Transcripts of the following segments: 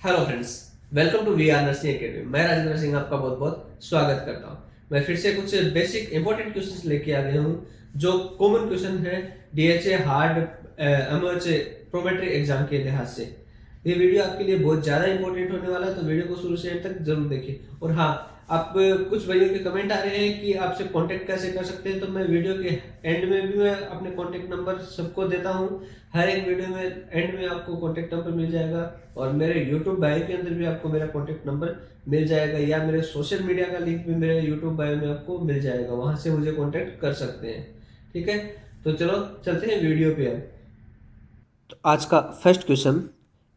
Hello friends, welcome to we are nursing academy. मैं राजेंद्र सिंह आपका बहुत बहुत स्वागत करता हूँ। मैं फिर से कुछ बेसिक इंपॉर्टेंट क्वेश्चंस लेके आ गया हूँ जो कॉमन क्वेश्चन है डीएचए हार्ड एमओएचए प्रोमेट्रिक एग्जाम के लिहाज से। ये वीडियो आपके लिए बहुत ज़्यादा इंपॉर्टेंट होने वाला है, तो वीडियो को शुरू से एंड तक जरूर देखिए। और हाँ, आप कुछ भाइयों के कमेंट आ रहे हैं कि आपसे कांटेक्ट कैसे कर सकते हैं, तो मैं वीडियो के एंड में भी मैं अपने कांटेक्ट नंबर सबको देता हूँ। हर एक वीडियो में एंड में आपको कांटेक्ट नंबर मिल जाएगा, और मेरे यूट्यूब बायो के अंदर भी आपको मेरा कांटेक्ट नंबर मिल जाएगा, या मेरे सोशल मीडिया का लिंक भी मेरे यूट्यूब बायो में आपको मिल जाएगा, वहां से मुझे कांटेक्ट कर सकते हैं। ठीक है, तो चलो चलते हैं वीडियो पे अब। तो आज का first question,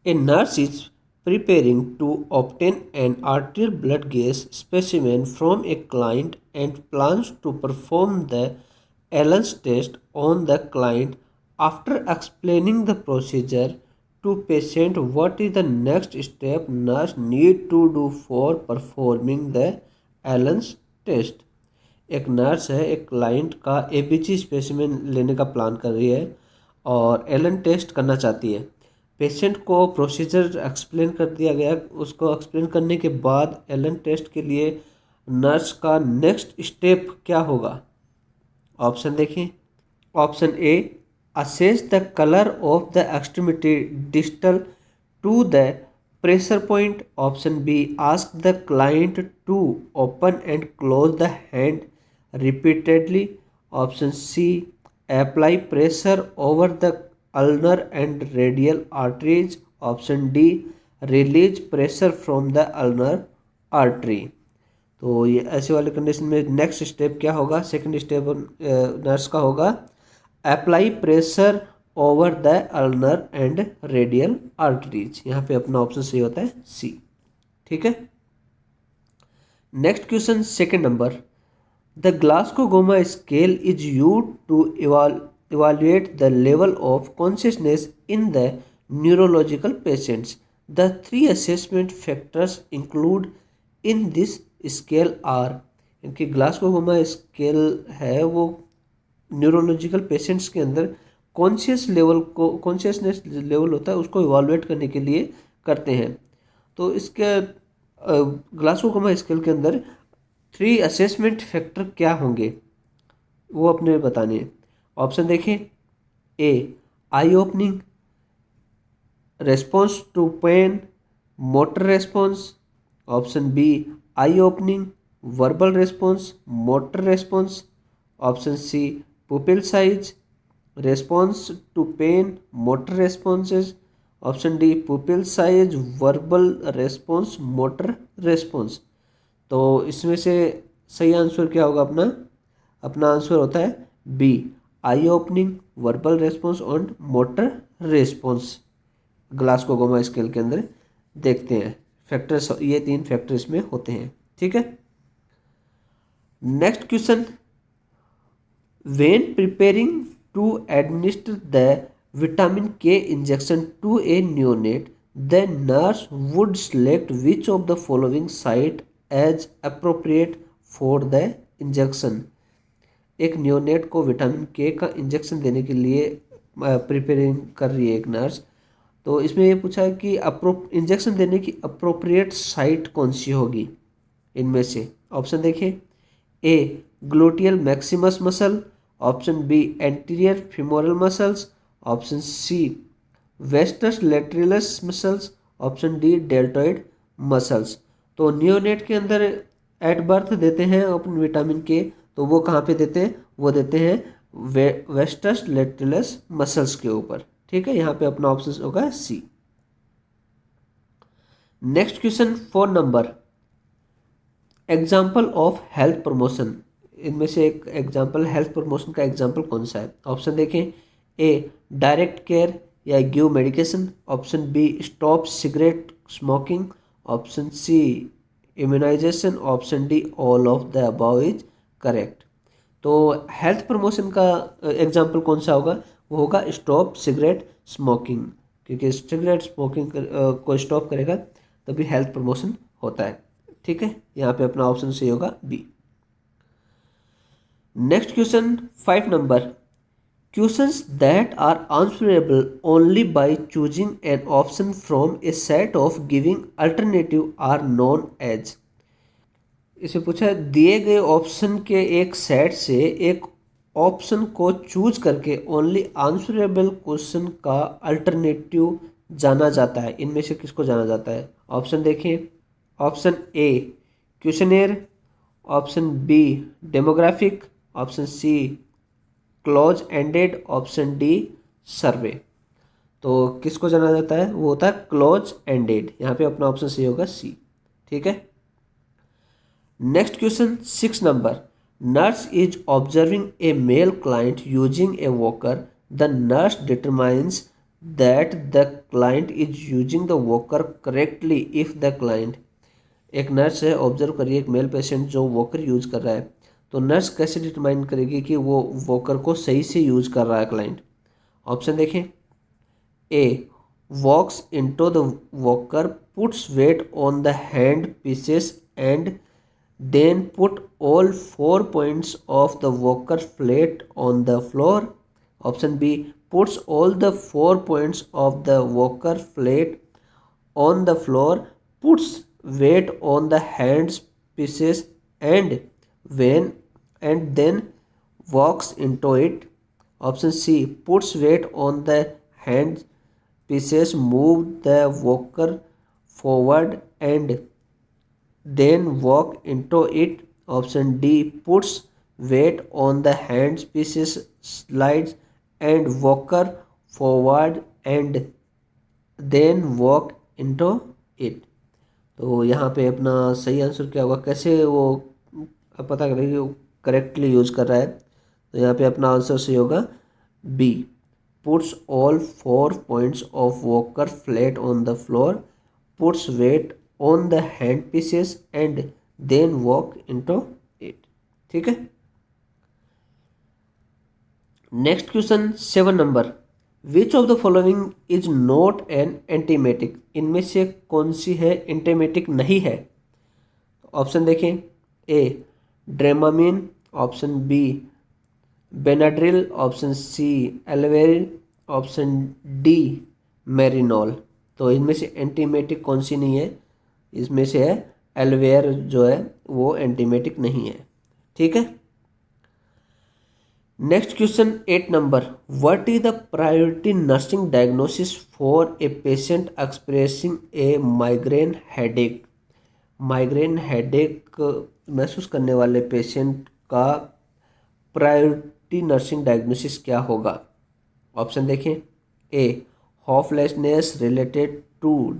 a nurse is preparing to obtain an arterial blood gas specimen from a client and plans to perform the Allen's test on the client. After explaining the procedure to patient, what is the next step nurse need to do for performing the Allen's test? एक nurse है, एक client का APG specimen लेने का plan कर रही है और एलन टेस्ट करना चाहती है। पेशेंट को प्रोसीजर एक्सप्लेन कर दिया गया। उसको एक्सप्लेन करने के बाद एलन टेस्ट के लिए नर्स का नेक्स्ट स्टेप क्या होगा? ऑप्शन देखें। Option A, assess the colour of the extremity distal to the pressure point. Option B, ask the client to open and close the hand repeatedly. Option C, apply pressure over the ulnar and radial arteries. Option D, release pressure from the ulnar artery. तो ये ऐसे वाले condition में next step क्या होगा? Second step nurse का होगा apply pressure over the ulnar and radial arteries. यहाँ पे अपना ऑप्शन सही होता है सी। ठीक है, next question second number, the Glasgow coma scale is used to evaluate the level of consciousness in the neurological patients. The three assessment factors include in this scale are, इनकी Glasgow coma scale है वो neurological patients के अंदर consciousness level होता है उसको evaluate करने के लिए करते हैं। तो इसके ग्लासगो गोमा स्केल के अंदर 3 असेसमेंट फैक्टर क्या होंगे वो अपने बताने हैं। ऑप्शन देखें। A, eye opening, response to pain, motor response. Option B, eye opening, verbal response, motor response. Option C, pupil size, response to pain, motor responses. Option D, pupil size, verbal response, motor response. तो इसमें से सही answer क्या होगा? अपना answer होता है B, eye opening, verbal response और motor response. Glasgow coma scale के अंदर देखते हैं फैक्टर्स, ये 3 फैक्टर इसमें होते हैं। ठीक है, next question, when preparing to administer the vitamin K injection to a neonate, the nurse would select which of the following site as appropriate for the injection. एक न्यूनेट को विटामिन के का injection देने के लिए preparing कर रही है एक नर्स। तो इसमें ये पूछा है कि इंजेक्शन देने की अप्रोप्रिएट साइट कौन सी होगी इनमें से। ऑप्शन देखें। A, gluteal maximus muscle. Option B, anterior femoral muscles. Option C, vastus lateralis muscles. Option D, deltoid muscles. तो न्यूनेट के अंदर एट बर्थ देते हैं अपन विटामिन के, तो वो कहाँ पे देते हैं? वो देते हैं वेस्टस लेटरलिस मसल्स के ऊपर। ठीक है, यहाँ पे अपना ऑप्शन होगा C. Next question 4 number, example of health promotion. इनमें से एक एग्जाम्पल हेल्थ प्रमोशन का एग्जाम्पल कौन सा है? ऑप्शन देखें। ए, डायरेक्ट केयर या give medication. Option B, stop cigarette smoking. Option C, immunisation. Option D, all of the above is correct. तो हेल्थ प्रमोशन का एग्जाम्पल कौन सा होगा? वो होगा स्टॉप सिगरेट स्मोकिंग, क्योंकि सिगरेट स्मोकिंग को स्टॉप करेगा तभी हेल्थ प्रमोशन होता है। ठीक है, यहाँ पे अपना ऑप्शन सही होगा B. Next question 5 number, Questions that are answerable only by choosing an option from a set of giving alternative are known as। इसे पूछा है दिए गए ऑप्शन के एक सेट से एक ऑप्शन को चूज करके ओनली आंसरेबल क्वेश्चन का अल्टरनेटिव जाना जाता है। इनमें से किसको जाना जाता है? ऑप्शन देखें। Option A questionnaire, option B demographic, option C close ended, option D survey. तो किसको जाना जाता है? वो होता है क्लोज एंडेड। यहाँ पे अपना ऑप्शन सी होगा सी। ठीक है। Next question 6 number. Nurse is observing a male client using a walker. The nurse determines that the client is using the walker correctly if the client. एक nurse है, observe करिए एक male patient जो walker use कर रहा है, तो nurse कैसे डिटरमाइन करेगी कि वो वॉकर को सही से यूज कर रहा है क्लाइंट? ऑप्शन देखें। A walks into the walker, puts weight on the hand pieces and then put all 4 points of the walker flat on the floor. Option B puts all the 4 points of the walker flat on the floor, puts weight on the hands pieces and when and then walks into it. Option C puts weight on the hands pieces, move the walker forward and then walk into it. Option D puts weight on the hands pieces, slides and walker forward and then walk into it। तो यहाँ पे अपना सही answer क्या होगा? कैसे वो पता करें कि वो करेक्टली यूज कर रहा है? तो यहाँ पे अपना आंसर सही होगा B puts all 4 points of walker flat on the floor, puts weight on the hand pieces and then walk into it। ठीक है। Next question 7 number. Which of the following is not an antiemetic. इनमें से कौन सी है antiemetic नहीं है? Option देखें। A Dramamine, option B Benadryl, option C Elavil, option D Marinol. तो इनमें से एंटीमेटिक कौन सी नहीं है? इसमें से है एल्वेयर जो है वो एंटीमेटिक नहीं है। ठीक है। Next question 8 number. What is the priority nursing diagnosis for a patient expressing A migraine headache. Migraine headache महसूस करने वाले पेशेंट का प्रायोरिटी नर्सिंग डायग्नोसिस क्या होगा? ऑप्शन देखें। A hopelessness related to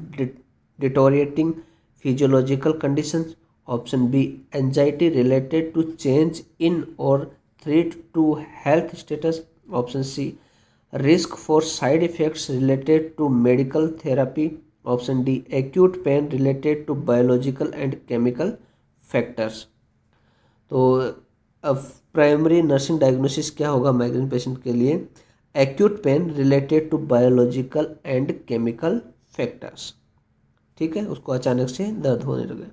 deteriorating physiological conditions, option B anxiety related to change in और threat to health status, option C risk for side effects related to medical therapy, option D acute pain related to biological and chemical factors. तो अब primary nursing diagnosis क्या होगा migraine patient के लिए? Acute pain related to biological and chemical factors. ठीक है, उसको अचानक से दर्द होने लगे।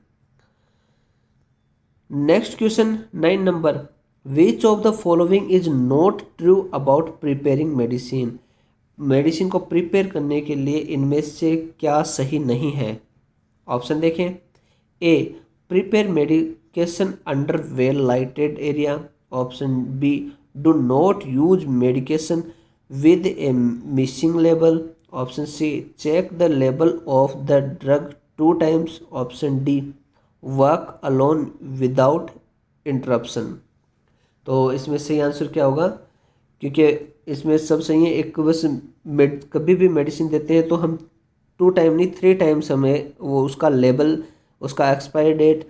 Next question 9 number. Which of the following is not true about preparing medicine. Medicine को प्रिपेयर करने के लिए इनमें से क्या सही नहीं है? ऑप्शन देखें। A prepare medication under well lighted area, option B do not use medication with a missing label, option C check the label of the drug 2 times, option D work alone without interruption. तो इसमें सही answer क्या होगा? क्योंकि इसमें सब सही है, एक बस कभी भी मेडिसिन देते हैं तो हम 2 टाइम नहीं 3 times हमें वो उसका लेबल, उसका एक्सपायरी डेट,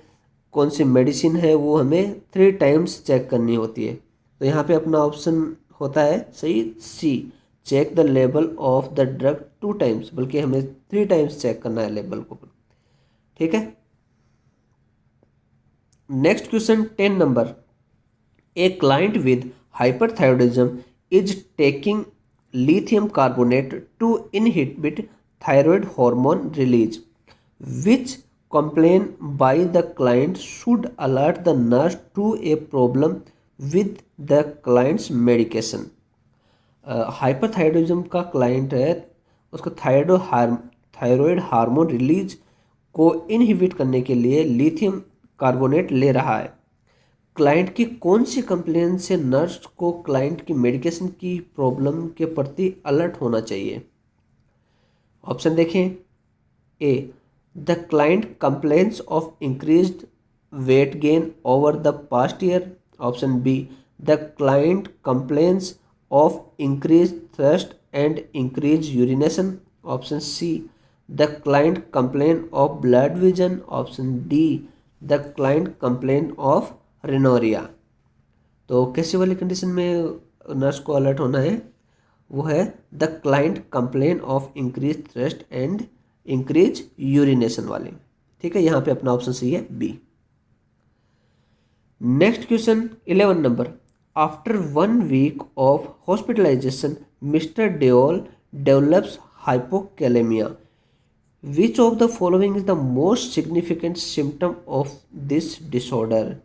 कौन सी मेडिसिन है वो हमें 3 times चेक करनी होती है। तो यहाँ पे अपना ऑप्शन होता है सही C check the label of the drug 2 times, बल्कि हमें 3 times चेक करना है लेबल को। ठीक है। Next question 10 number. A client with hyperthyroidism is taking lithium carbonate to inhibit thyroid hormone release. Which complaint by the client should alert the nurse to a problem with the client's medication? Hyperthyroidism का client है, उसका thyroid hormone release को inhibit करने के लिए lithium carbonate ले रहा है। क्लाइंट की कौन सी कंप्लेन से नर्स को क्लाइंट की मेडिकेशन की प्रॉब्लम के प्रति अलर्ट होना चाहिए? ऑप्शन देखें। A, the client complains of increased weight gain over the past year. Option B, the client complains of increase thirst and increase urination. Option C, the client complain of blurred vision. Option D, the client complain of rhinorrhea. तो कैसे वाली condition में nurse को alert होना है? वो है the client complain of increase thirst and increase urination वाले। ठीक है, यहाँ पे अपना ऑप्शन सही है बी। नेक्स्ट क्वेश्चन 11 नंबर। After 1 week of hospitalization mister Deol develops hypokalemia. Which of the following is the most significant symptom of this disorder?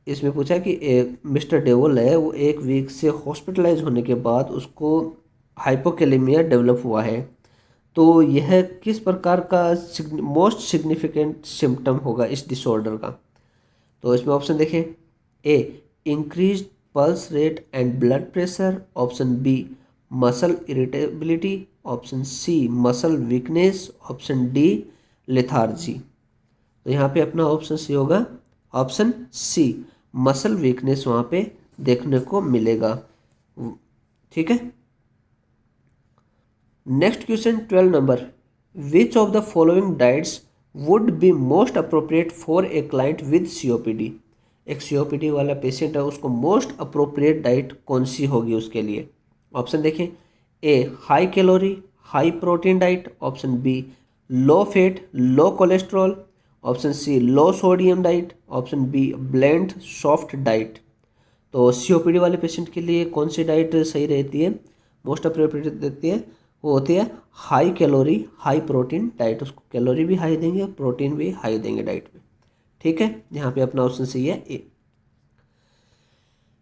इसमें पूछा कि मिस्टर डेवल है, वो 1 वीक से हॉस्पिटलाइज होने के बाद उसको हाइपोकैलेमिया डेवलप हुआ है। तो यह किस प्रकार का मोस्ट सिग्निफिकेंट सिम्टम होगा इस डिसऑर्डर का? तो इसमें ऑप्शन देखें। A, increase pulse rate and blood pressure. Option B, muscle irritability. Option C, muscle weakness. Option D, lethargy. तो यहाँ पे अपना ऑप्शन सी होगा ऑप्शन सी, मसल वीकनेस वहाँ पे देखने को मिलेगा। ठीक है। Next question 12 number. Which of the following diets would be most appropriate for a client with COPD? एक सीओपीडी वाला पेशेंट है, उसको मोस्ट अप्रोप्रिएट डाइट कौन सी होगी उसके लिए? ऑप्शन देखें। A, high calorie high protein diet. Option B, low fat low cholesterol. Option C, low sodium diet. Option B, bland soft diet. तो सीओपीडी वाले पेशेंट के लिए कौन सी डाइट सही रहती है, मोस्ट अप्रोप्रिएट देती है? वो होती है high calorie high protein diet. उसको कैलोरी भी हाई देंगे और प्रोटीन भी हाई देंगे डाइट में। ठीक है, यहाँ पे अपना ऑप्शन सही है ए।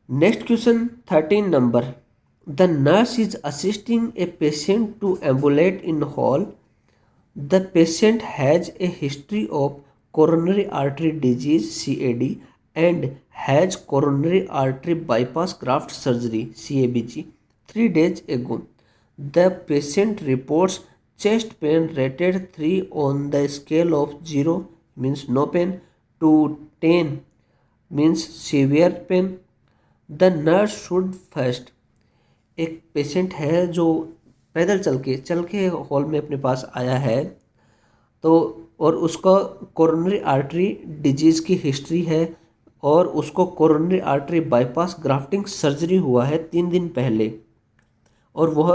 नेक्स्ट क्वेश्चन 13 नंबर। The nurse is assisting a patient to ambulate in hall. The patient has a history of coronary artery disease CAD and has coronary artery bypass graft surgery CABG 3 days ago. The patient reports chest pain rated 3 on the scale of 0 means no pain to 10 means severe pain. The nurse should first, एक patient है जो पैदल चल के hall में अपने पास आया है, तो और उसका कोरोनरी आर्टरी डिजीज़ की हिस्ट्री है और उसको coronary artery bypass grafting surgery हुआ है 3 दिन पहले, और वह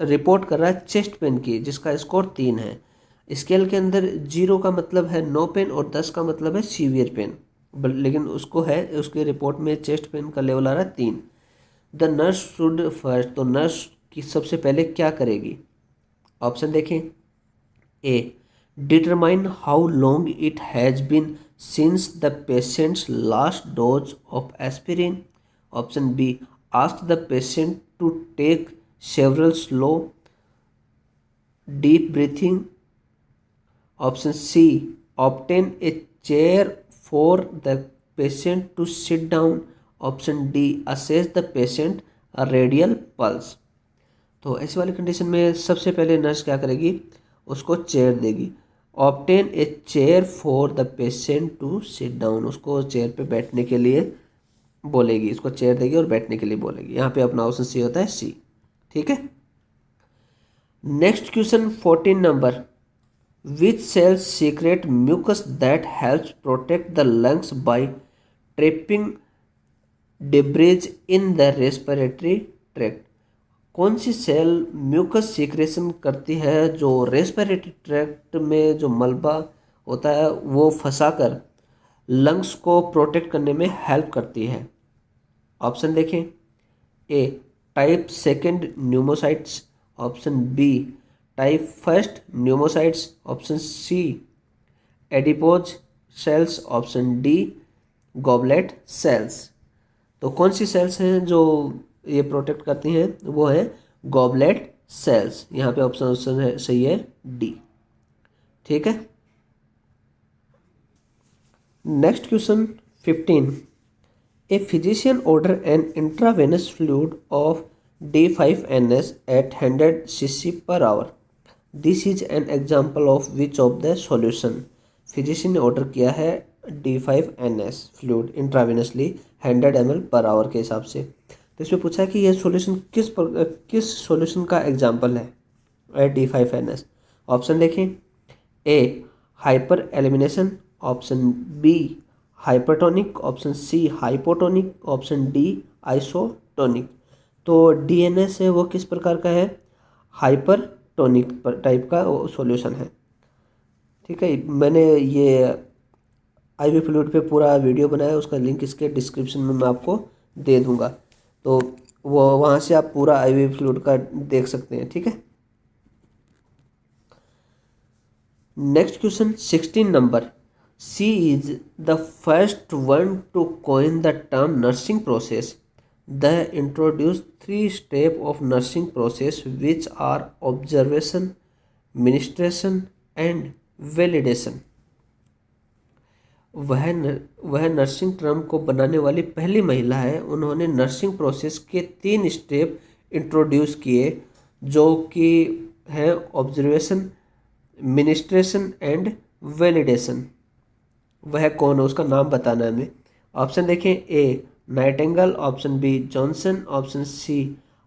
रिपोर्ट कर रहा है चेस्ट पेन की जिसका स्कोर 3 है। स्केल के अंदर 0 का मतलब है नो पेन और 10 का मतलब है सीवियर पेन, लेकिन उसको है उसके रिपोर्ट में चेस्ट पेन का लेवल आ रहा है 3। द नर्स शुड फर्स्ट, तो नर्स की सबसे पहले क्या करेगी? ऑप्शन देखें। ए, determine how long it has been since the patient's last dose of aspirin. Option B, ask the patient to take several slow deep breathing. Option C, obtain a chair for the patient to sit down. Option D, assess the patient a radial pulse. तो ऐसी वाली condition में सबसे पहले nurse क्या करेगी? उसको chair देगी। Obtain a chair for the patient to sit down, उसको चेयर पे बैठने के लिए बोलेगी, उसको चेयर देगी और बैठने के लिए बोलेगी। यहाँ पे अपना ऑप्शन सी होता है सी। ठीक है। Next question 14 number. Which cells secrete mucus that helps protect the lungs by trapping debris in the respiratory tract? कौन सी सेल म्यूकस सीक्रेशन करती है जो रेस्पिरेटरी ट्रैक्ट में जो मलबा होता है वो फंसाकर लंग्स को प्रोटेक्ट करने में हेल्प करती है? ऑप्शन देखें। A, type second pneumocytes. Option B, type first pneumocytes. Option C, adipose cells. Option D, goblet cells. तो कौन सी सेल्स हैं जो ये प्रोटेक्ट करती हैं वो है गॉबलेट सेल्स। यहाँ पे ऑप्शन है सही है डी। ठीक है, next question 15। A physician order an intravenous fluid of D5NS at 100 cc per hour. This is an example of which of the solution? Physician ने ऑर्डर किया है D5NS fluid intravenously 100 ml per hour के हिसाब से। तो इसमें पूछा है कि यह सॉल्यूशन किस सॉल्यूशन का एग्जाम्पल है D5NS। ऑप्शन देखें, A hyper elimination, option B hypertonic, option C hypotonic, option D isotonic. तो डीएनएस है वो किस प्रकार का है, हाइपरटोनिक टाइप का सॉल्यूशन है। ठीक है, मैंने ये आईवी फ्लूइड पे पूरा वीडियो बनाया, उसका लिंक इसके डिस्क्रिप्शन में मैं आपको दे दूंगा, तो वो वहाँ से आप पूरा आईवी फ्लूइड का देख सकते हैं। ठीक है, next question 16 number. She is the first one to coin the term nursing process. They introduced 3 steps of nursing process which are observation, ministration and validation. वह नर्सिंग टर्म को बनाने वाली पहली महिला है। उन्होंने नर्सिंग प्रोसेस के 3 स्टेप इंट्रोड्यूस किए जो कि है ऑब्जर्वेशन, मिनिस्ट्रेशन एंड वैलिडेशन। वह कौन है, उसका नाम बताना है हमें। ऑप्शन देखें, A Nightingale, option B Johnson, option C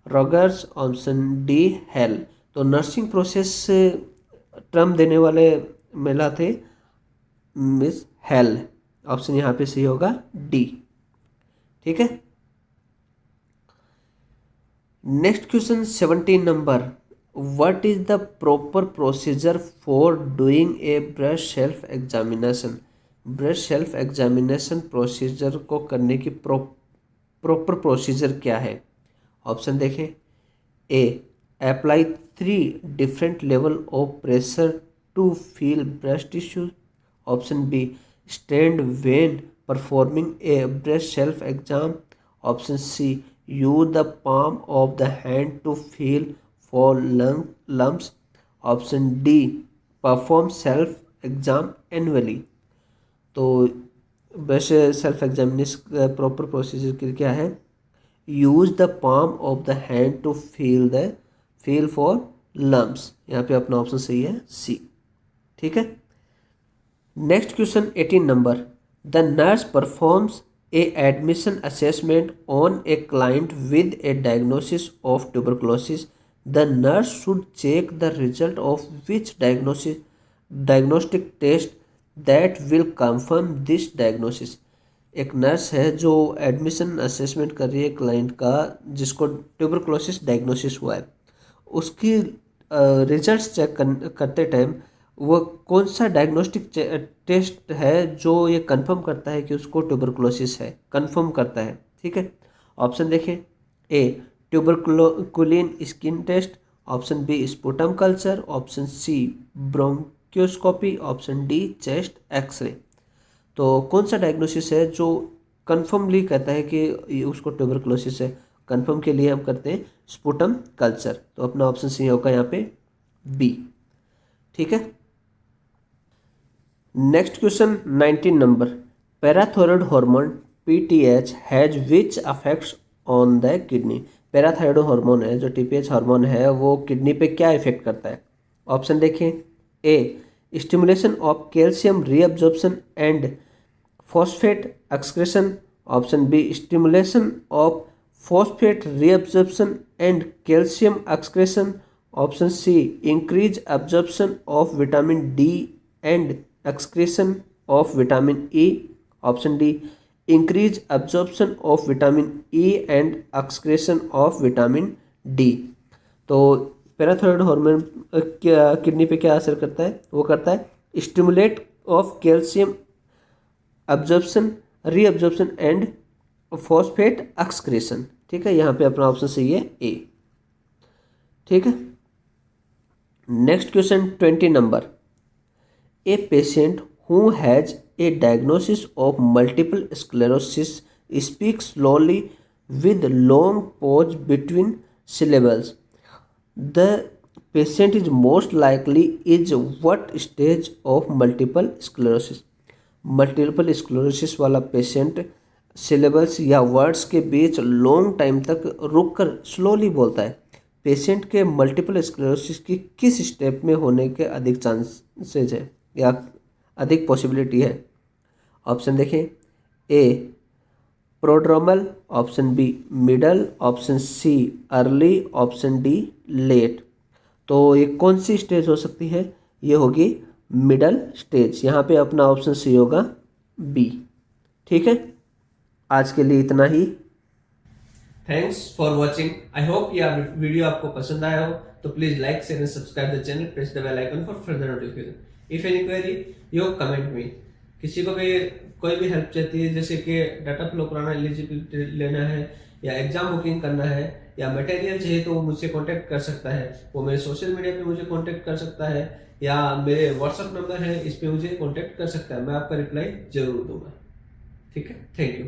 Rogers, option D Hale. तो नर्सिंग प्रोसेस टर्म देने वाले महिला थे मिस हेल। ऑप्शन यहाँ पे सही होगा डी। ठीक है, नेक्स्ट क्वेश्चन 17 नंबर। What is the proper procedure for doing a breast self examination. Breast self examination procedure को करने की प्रॉपर प्रोसीजर क्या है। ऑप्शन देखें, A apply 3 different level of pressure to feel breast tissue, option B stand when performing a breast self exam, option C use the palm of the hand to feel for lumps, option D perform self exam annually. तो breast self examination proper procedure क्या है, use the palm of the hand to feel for lumps. यहाँ पे अपना option सही है C. ठीक है, next question 18 number. The nurse performs a admission assessment on a client with a diagnosis of tuberculosis. The nurse should check the result of which diagnostic test that will confirm this diagnosis. एक nurse है जो admission assessment कर रही है client का जिसको tuberculosis diagnosis हुआ है, उसकी रिजल्ट्स चेक करते टाइम वो कौन सा डायग्नोस्टिक टेस्ट है जो ये कंफर्म करता है कि उसको ट्यूबरकुलोसिस है, कंफर्म करता है। ठीक है, ऑप्शन देखें, A tuberculin skin test, option B sputum culture, option C bronchoscopy, option D chest X-ray. तो कौन सा डायग्नोसिस है जो कन्फर्मली कहता है कि उसको ट्यूबरकुलोसिस है, कन्फर्म के लिए हम करते हैं स्पुटम कल्चर। तो अपना ऑप्शन सी होगा यहाँ पे बी। ठीक है, next question 19 number. Parathyroid hormone PTH has which affects on the kidney. Parathyroid hormone है जो टीपीएच हार्मोन है वो किडनी पे क्या इफेक्ट करता है। ऑप्शन देखें, A stimulation of calcium reabsorption and phosphate excretion, option B stimulation of phosphate reabsorption and calcium excretion, option C increase absorption of vitamin D and excretion of vitamin E, option D increase absorption of vitamin E and excretion of vitamin D. तो parathyroid hormone kidney पे क्या असर करता है, वो करता है stimulate of calcium absorption, reabsorption and phosphate excretion. ठीक है, यहाँ पे अपना ऑप्शन सही है ए। ठीक है, next question 20 number. A patient who has a diagnosis of multiple sclerosis speaks slowly with long pause between syllables. The patient is most likely is what stage of multiple sclerosis? Multiple sclerosis वाला patient syllables या words के बीच long time तक रुककर slowly बोलता है। Patient के multiple sclerosis की किस स्टेप में होने के अधिक चांसेज है या अधिक पॉसिबिलिटी है? ऑप्शन देखें, A prodromal, option B middle, option C early, option D late. तो ये कौन सी स्टेज हो सकती है? ये होगी मिडल स्टेज। यहाँ पे अपना ऑप्शन सी होगा बी। ठीक है, आज के लिए इतना ही। Thanks for watching. I hope ये वीडियो आपको पसंद आया हो, तो please like share and subscribe the channel, press the bell icon for further notification. If any query you comment me. किसी को भी कोई भी हेल्प चाहती है, जैसे कि डाटा फ्लो कराना, एलिजिबिलिटी लेना है, या एग्जाम बुकिंग करना है, या मटेरियल चाहिए, तो वो मुझसे कांटेक्ट कर सकता है। वो मेरे सोशल मीडिया पे मुझे कांटेक्ट कर सकता है, या मेरे व्हाट्सएप नंबर है, इस पे मुझे कांटेक्ट कर सकता है। मैं आपका रिप्लाई जरूर दूंगा। ठीक है, थैंक यू।